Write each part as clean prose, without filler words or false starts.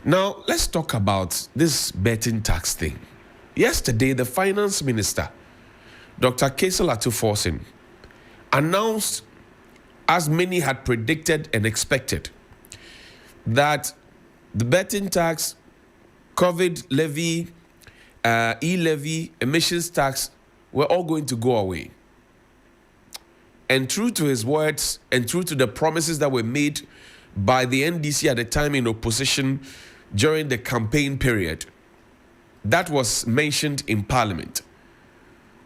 Now, let's talk about this betting tax thing. Yesterday, the finance minister, Dr. Kesel Atuforsen, announced, as many had predicted and expected, that the betting tax, COVID levy, e-levy, emissions tax were all going to go away. And true to his words and true to the promises that were made by the NDC at the time in opposition during the campaign period, that was mentioned in Parliament.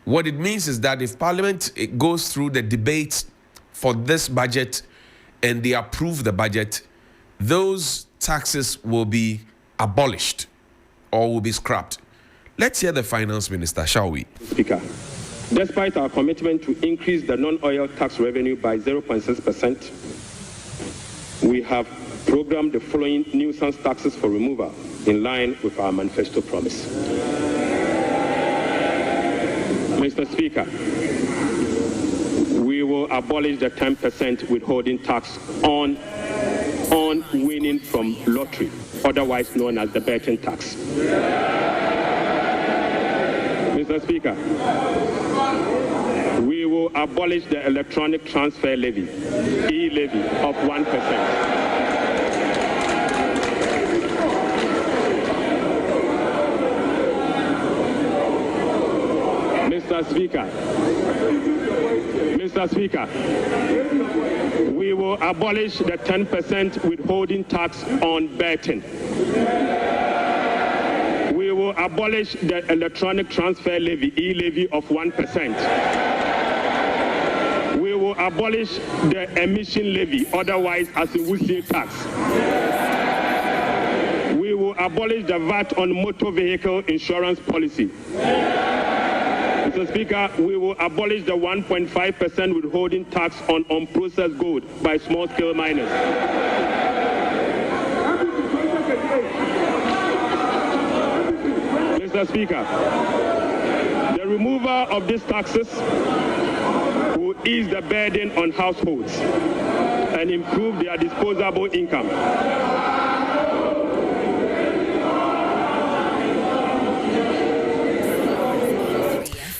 What it means is that if Parliament goes through the debate for this budget and they approve the budget, those taxes will be abolished or will be scrapped. Let's hear the finance minister, shall we? Speaker, despite our commitment to increase the non-oil tax revenue by 0.6%, we have programmed the following nuisance taxes for removal in line with our manifesto promise. Mr. Speaker, we will abolish the 10% withholding tax on winning from lottery, otherwise known as the betting tax. Mr. Speaker, we will abolish the electronic transfer levy, e-levy, of 1%. Mr. Speaker, we will abolish the 10% withholding tax on betting. We will abolish the electronic transfer levy, e-levy of 1%. We will abolish the emission levy, otherwise as a wholesale tax. We will abolish the VAT on motor vehicle insurance policy. Mr. Speaker, we will abolish the 1.5% withholding tax on unprocessed gold by small-scale miners. Mr. Speaker, the removal of these taxes will ease the burden on households and improve their disposable income.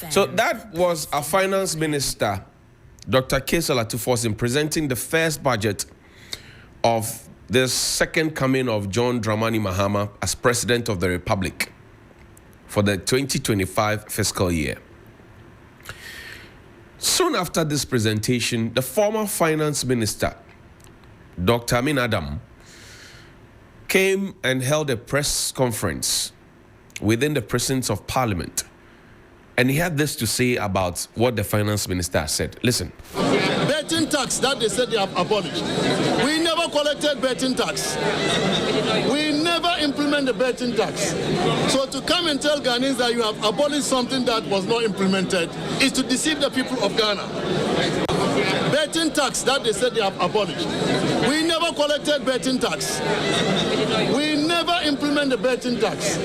So that was our finance minister, Dr. Kesel Atuforsen, presenting the first budget of the second coming of John Dramani Mahama as President of the Republic for the 2025 fiscal year. Soon after this presentation, the former finance minister, Dr. Amin Adam, came and held a press conference within the presence of Parliament. And he had this to say about what the finance minister said. Listen. Betting tax that they said they have abolished. We never collected betting tax. We never implement the betting tax. So to come and tell Ghanaians that you have abolished something that was not implemented is to deceive the people of Ghana. Betting tax that they said they have abolished. We never collected betting tax. We never implement the betting tax.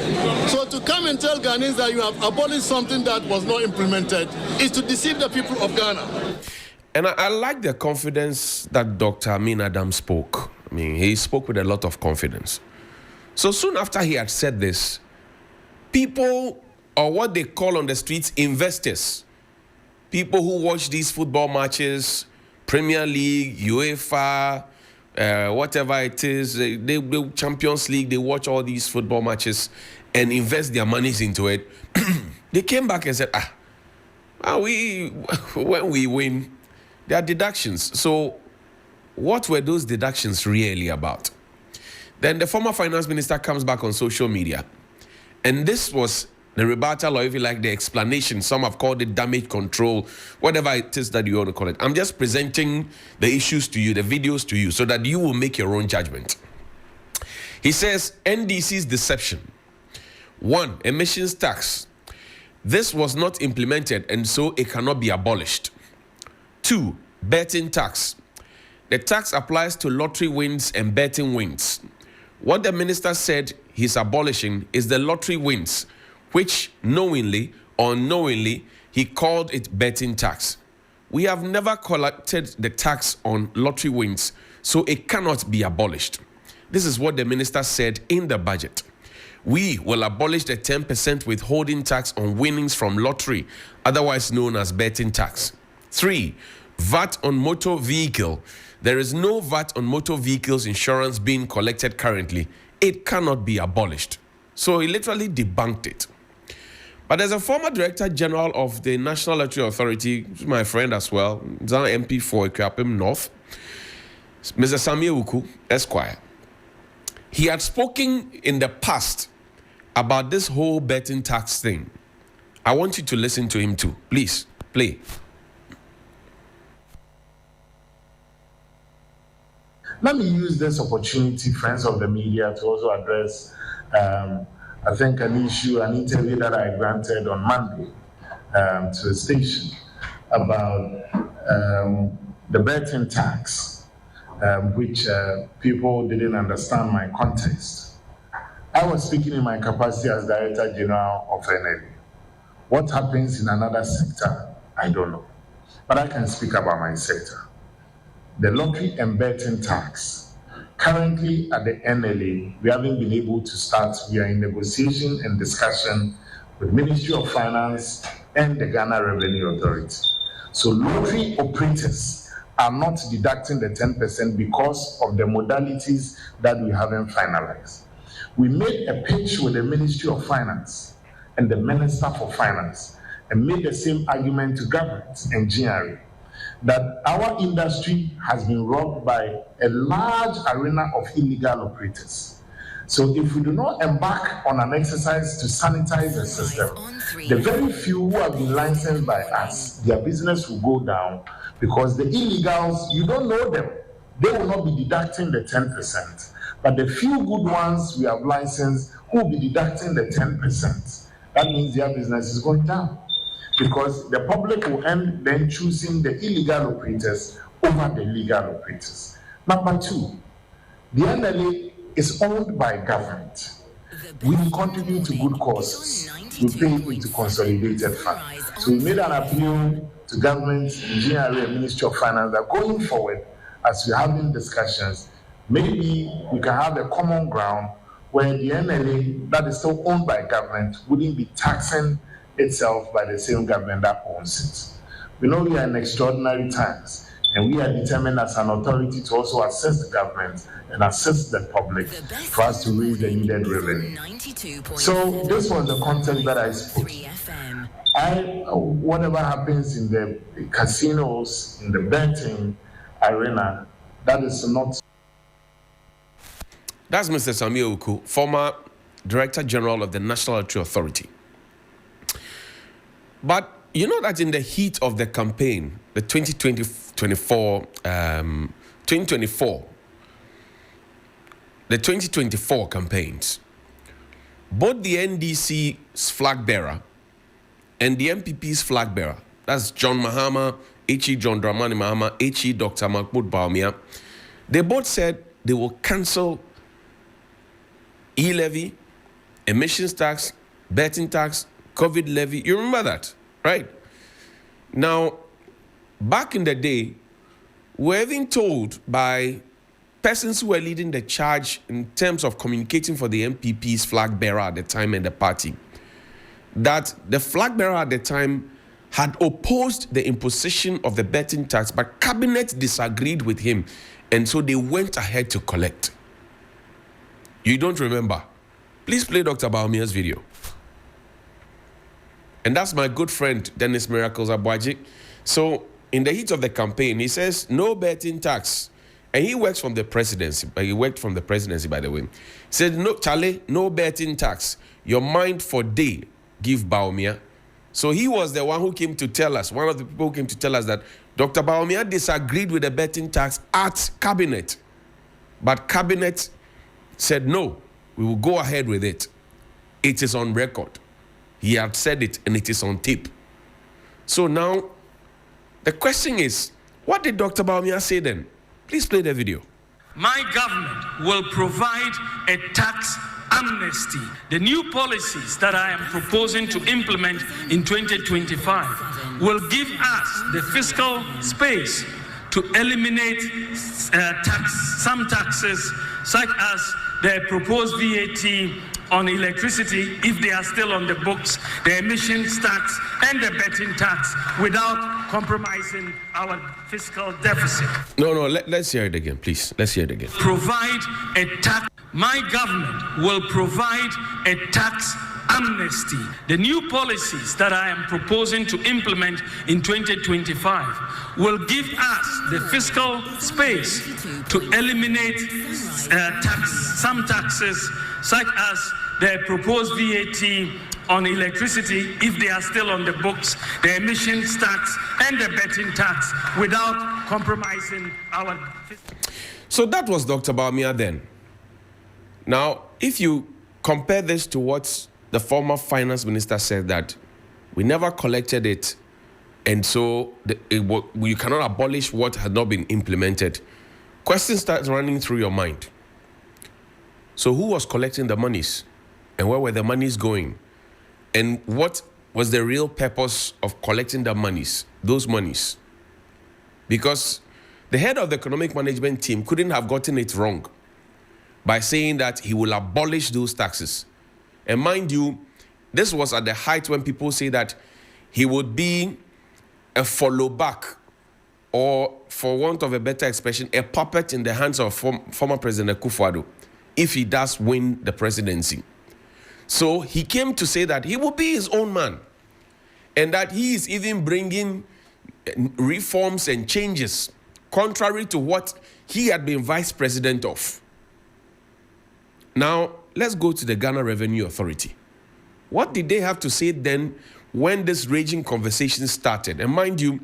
So to come and tell Ghanaians that you have abolished something that was not implemented is to deceive the people of Ghana. And I like the confidence that Dr. Amin Adam spoke. I mean, he spoke with a lot of confidence. So soon after he had said this, people, or what they call on the streets, investors, people who watch these football matches, Premier League, UEFA, whatever it is, they Champions League, they watch all these football matches and invest their monies into it. They came back and said, when we win, there are deductions. So what were those deductions really about? Then the former finance minister comes back on social media. And this was the rebuttal, or if you like, the explanation. Some have called it damage control, whatever it is that you want to call it. I'm just presenting the issues to you, the videos to you, so that you will make your own judgment. He says, NDC's deception. 1, emissions tax. This was not implemented, and so it cannot be abolished. 2, betting tax. The tax applies to lottery wins and betting wins. What the minister said he's abolishing is the lottery wins, which knowingly or unknowingly he called it betting tax. We have never collected the tax on lottery wins, so it cannot be abolished. This is what the minister said in the budget. We will abolish the 10% withholding tax on winnings from lottery, otherwise known as betting tax. 3, VAT on motor vehicle. There is no VAT on motor vehicles insurance being collected currently. It cannot be abolished. So he literally debunked it. But there's a former Director General of the National Lottery Authority, my friend as well, Zan MP for Ekuapem North, Mr. Samuel Uku, Esquire. He had spoken in the past about this whole betting tax thing. I want you to listen to him too. Please, play. Let me use this opportunity, friends of the media, to also address, I think, an interview that I granted on Monday to a station about the betting tax, which people didn't understand my context. I was speaking in my capacity as Director General of NLA. What happens in another sector, I don't know. But I can speak about my sector. The lottery and betting tax. Currently at the NLA, we haven't been able to start. We are in negotiation and discussion with Ministry of Finance and the Ghana Revenue Authority. So lottery operators are not deducting the 10% because of the modalities that we haven't finalized. We made a pitch with the Ministry of Finance and the Minister for Finance and made the same argument to government and GRA that our industry has been robbed by a large arena of illegal operators. So if we do not embark on an exercise to sanitize the system, the very few who have been licensed by us, their business will go down because the illegals, you don't know them. They will not be deducting the 10%. But the few good ones we have licensed who will be deducting the 10%. That means their business is going down because the public will end then choosing the illegal operators over the legal operators. Number 2, the NLA is owned by government. We contribute to good causes. We pay into consolidated fund. So we made an appeal to government, GRA, and Ministry of Finance that going forward, as we're having discussions, maybe we can have a common ground where the NLA that is still owned by government wouldn't be taxing itself by the same government that owns it. We know we are in extraordinary times, and we are determined as an authority to also assist the government and assist the public for us to raise the needed revenue. So this was the context that I spoke. Whatever happens in the casinos, in the betting arena, that is not. That's Mr. Samuel Uku, former Director General of the National Lottery Authority. But you know that in the heat of the campaign, the 2024 campaigns, both the NDC's flag bearer and the MPP's flag bearer, that's John Mahama, H.E. John Dramani Mahama, H.E. Dr. Mahmoud Bawumia, they both said they will cancel e-levy, emissions tax, betting tax, COVID levy. You remember that, right? Now, back in the day, we're even told by persons who were leading the charge in terms of communicating for the MPP's flag bearer at the time and the party, that the flag bearer at the time had opposed the imposition of the betting tax, but cabinet disagreed with him, and so they went ahead to collect. You don't remember? Please play Dr. Bawumia's video. And that's my good friend, Dennis Miracles Abwaji. So in the heat of the campaign, he says, no betting tax. And he works from the presidency. He worked from the presidency, by the way. He said, no, Charlie, no betting tax. Your mind for day, give Bawumia. So he was the one who came to tell us, one of the people who came to tell us that Dr. Bawumia disagreed with the betting tax at cabinet. But cabinet said, no, we will go ahead with it. It is on record. He had said it, and it is on tape. So now, the question is, what did Dr. Bawumia say then? Please play the video. My government will provide a tax amnesty. The new policies that I am proposing to implement in 2025 will give us the fiscal space to eliminate some taxes, such as the proposed VAT on electricity, if they are still on the books, the emissions tax, and the betting tax, without compromising our fiscal deficit. No, let's hear it again, please. Let's hear it again. Provide a tax. My government will provide a tax amnesty. The new policies that I am proposing to implement in 2025 will give us the fiscal space to eliminate some taxes, such as the proposed VAT on electricity, if they are still on the books, the emissions tax, and the betting tax, without compromising our fiscal. So that was Dr. Bawumia then. Now, if you compare this to what the former finance minister said, that we never collected it, and so you cannot abolish what had not been implemented, questions start running through your mind. So who was collecting the monies? And where were the monies going? And what was the real purpose of collecting the monies, those monies? Because the head of the economic management team couldn't have gotten it wrong by saying that he will abolish those taxes. And mind you, this was at the height when people say that he would be a follow back, or for want of a better expression, a puppet in the hands of former President Akufo-Addo if he does win the presidency. So he came to say that he will be his own man, and that he is even bringing reforms and changes contrary to what he had been vice president of. Now, let's go to the Ghana Revenue Authority. What did they have to say then when this raging conversation started? And mind you,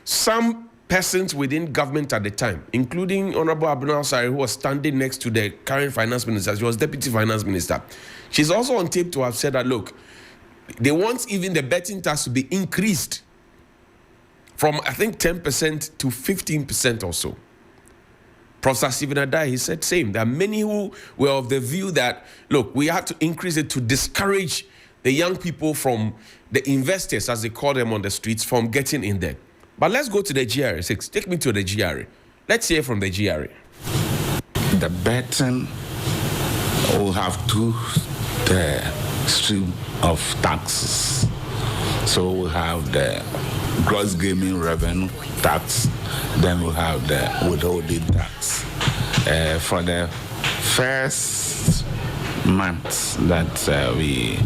some persons within government at the time, including Honorable Abdul Sari, who was standing next to the current finance minister, she was deputy finance minister. She's also on tape to have said that, look, they want even the betting tax to be increased from, I think, 10% to 15% or so. Professor Stephen Adai, he said same. There are many who were of the view that, look, we have to increase it to discourage the young people from the investors, as they call them on the streets, from getting in there. But let's go to the GRA 6. Take me to the GRA. Let's hear from the GRA. The betting will have two stream of taxes. So we have the gross gaming revenue tax, then we have the withholding tax. For the first month that we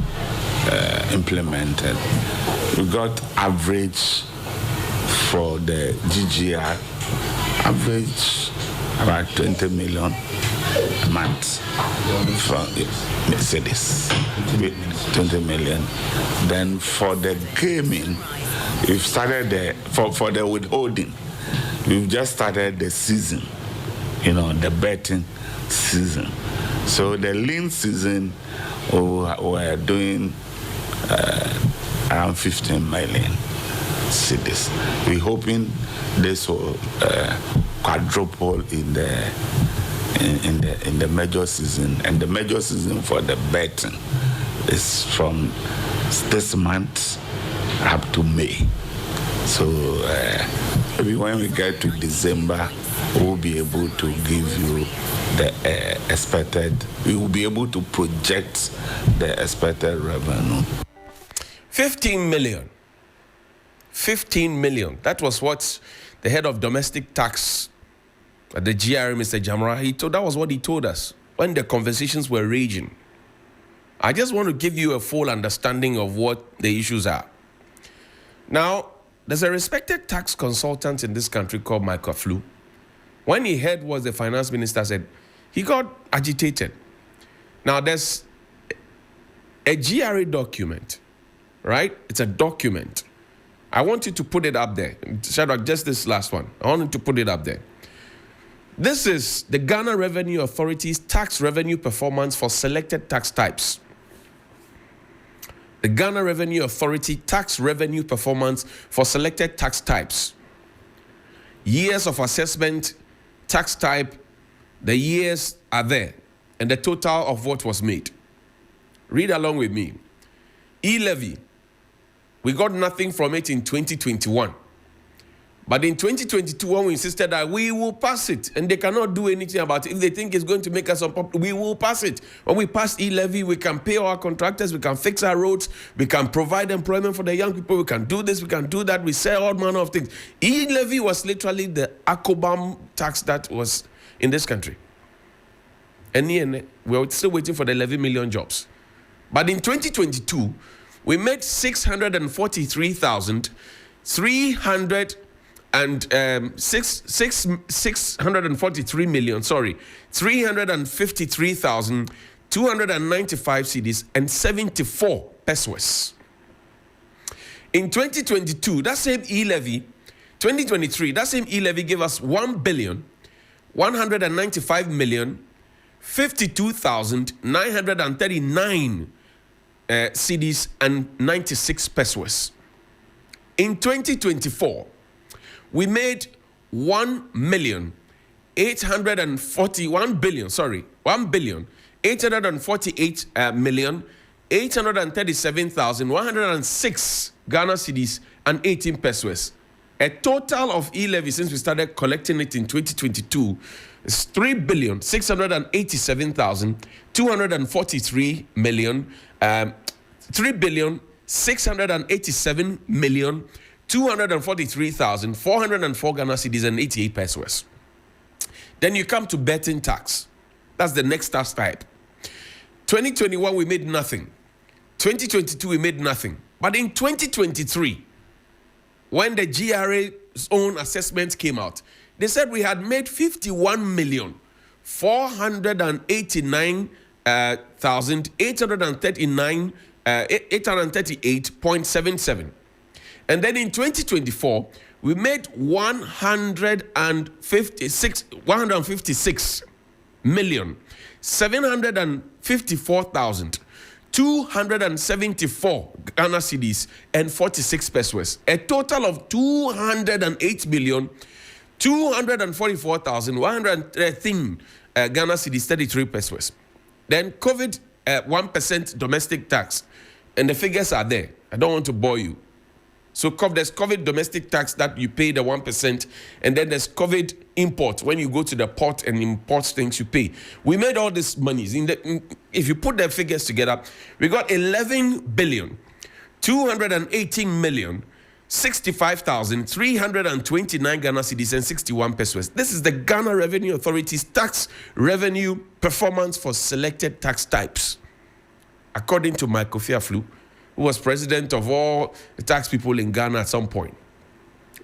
implemented, we got average for the GGR, average about 20 million a month for Mercedes, 20 million. Then for the gaming, we've started for the withholding, we've just started the season, the betting season. So the lean season, we're doing around 15 million cities. We're hoping this will quadruple in the major season, and the major season for the betting is from this month up to May. So maybe when we get to December, we'll be able to give you the expected. We will be able to project the expected revenue. 15 million. 15 million. That was what the head of domestic tax at the GRA, Mr. Jamra, that was what he told us when the conversations were raging. I just want to give you a full understanding of what the issues are. Now, there's a respected tax consultant in this country called Michael Flew. When he heard what the finance minister said, he got agitated. Now, there's a GRA document, right? It's a document. I want you to put it up there. Shadrach, just this last one. I want you to put it up there. This is the Ghana Revenue Authority's tax revenue performance for selected tax types. The Ghana Revenue Authority tax revenue performance for selected tax types. Years of assessment, tax type, the years are there, and the total of what was made. Read along with me. E-levy, we got nothing from it in 2021. But in 2022, when we insisted that we will pass it, and they cannot do anything about it. If they think it's going to make us unpopular, we will pass it. When we pass e-levy, we can pay our contractors, we can fix our roads, we can provide employment for the young people, we can do this, we can do that, we sell all manner of things. E-levy was literally the Akobam tax that was in this country. And we're still waiting for the 11 million jobs. But in 2022, we made 353,295 cedis and 74 pesos. In 2022, that same e-levy, 2023, that same e-levy gave us 1,195,052,939 cedis and 96 pesos. In 2024, we made 1,848,837,106 Ghana cedis and 18 pesos. A total of e-levy since we started collecting it in 2022 is 3,687,243 million. 3,687,243,404 Ghana cedis and 88 pesos. Then you come to betting tax. That's the next tax type. 2021 we made nothing. 2022 we made nothing. But in 2023, when the GRA's own assessment came out, they said we had made 51,489,838.77. And then in 2024, we made 156,754,274 Ghana cedis and 46 pesos. A total of 208,244,113 Ghana cedis, 33 pesos. Then COVID 1% domestic tax, and the figures are there. I don't want to bore you. So there's COVID domestic tax that you pay the 1%, and then there's COVID import. When you go to the port and import things, you pay. We made all these monies. If you put the figures together, we got 11,218,065,329 Ghana cedis and 61 pesos. This is the Ghana Revenue Authority's tax revenue performance for selected tax types, according to Michael Fiaflu, who was president of all the tax people in Ghana at some point.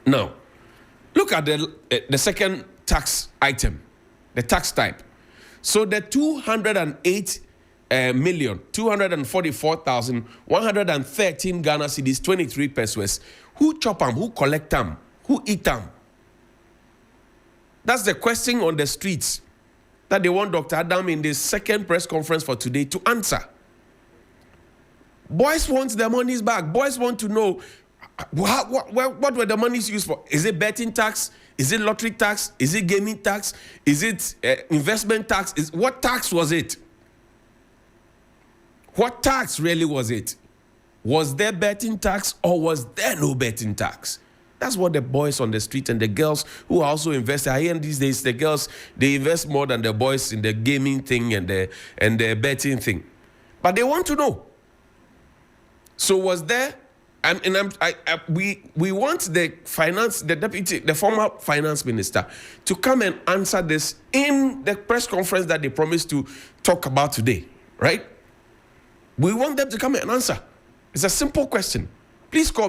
Now, look at the second tax item, the tax type. So the 208,244,113 Ghana cedis, 23 pesos. Who chop them? Who collect them? Who eat them? That's the question on the streets that they want Dr. Adam in the second press conference for today to answer. Boys want their monies back. Boys want to know what were the monies used for. Is it betting tax? Is it lottery tax? Is it gaming tax? Is it investment tax? What tax was it? What tax really was it? Was there betting tax or was there no betting tax? That's what the boys on the street and the girls who also invest. I hear these days the girls, they invest more than the boys in the gaming thing and the betting thing. But they want to know. So was there, we want the former finance minister to come and answer this in the press conference that they promised to talk about today, right? We want them to come and answer. It's a simple question. Please call me